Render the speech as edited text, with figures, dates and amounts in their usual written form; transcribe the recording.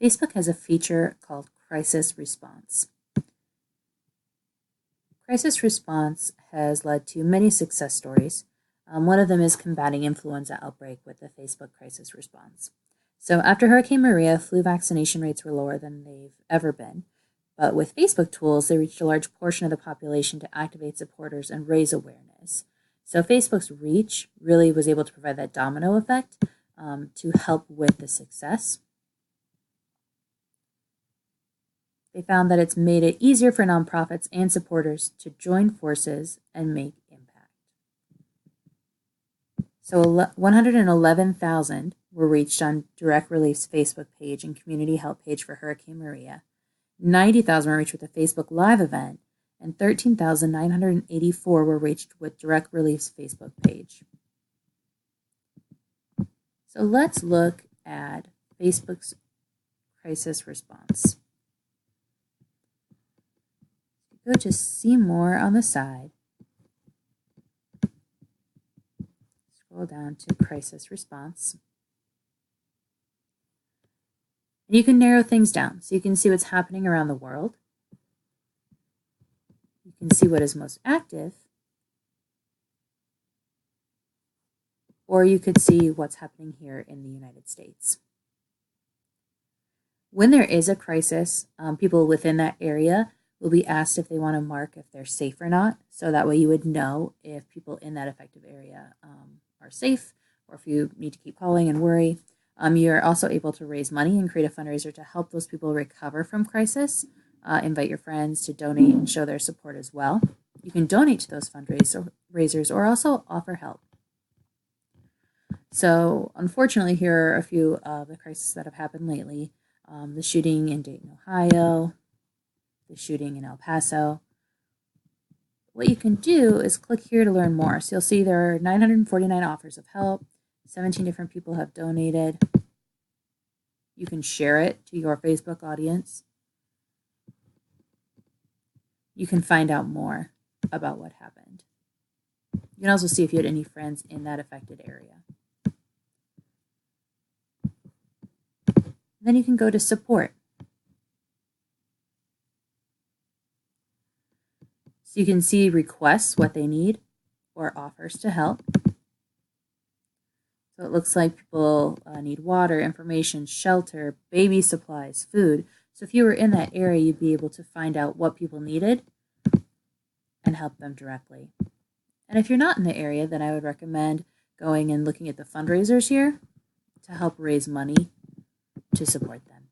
Facebook has a feature called Crisis Response. Crisis Response has led to many success stories. One of them is combating influenza outbreak with the Facebook Crisis Response. So after Hurricane Maria, flu vaccination rates were lower than they've ever been. But with Facebook tools, they reached a large portion of the population to activate supporters and raise awareness. So Facebook's reach really was able to provide that domino effect to help with the success. They found that it's made it easier for nonprofits and supporters to join forces and make impact. So 111,000 were reached on Direct Relief's Facebook page and community help page for Hurricane Maria. 90,000 were reached with a Facebook Live event, and 13,984 were reached with Direct Relief's Facebook page. So let's look at Facebook's crisis response. Go to see more on the side. Scroll down to crisis response. And you can narrow things down so you can see what's happening around the world. You can see what is most active. Or you could see what's happening here in the United States. When there is a crisis, people within that area will be asked if they want to mark if they're safe or not. So that way you would know if people in that affected area are safe, or if you need to keep calling and worry. You're also able to raise money and create a fundraiser to help those people recover from crisis. Invite your friends to donate and show their support as well. You can donate to those fundraisers or also offer help. So unfortunately, here are a few of the crises that have happened lately. The shooting in Dayton, Ohio, the shooting in El Paso. What you can do is click here to learn more. So you'll see there are 949 offers of help. 17 different people have donated. You can share it to your Facebook audience. You can find out more about what happened. You can also see if you had any friends in that affected area. Then you can go to support. So you can see requests, what they need, or offers to help. So it looks like people need water, information, shelter, baby supplies, food. So if you were in that area, you'd be able to find out what people needed and help them directly. And if you're not in the area, then I would recommend going and looking at the fundraisers here to help raise money to support them.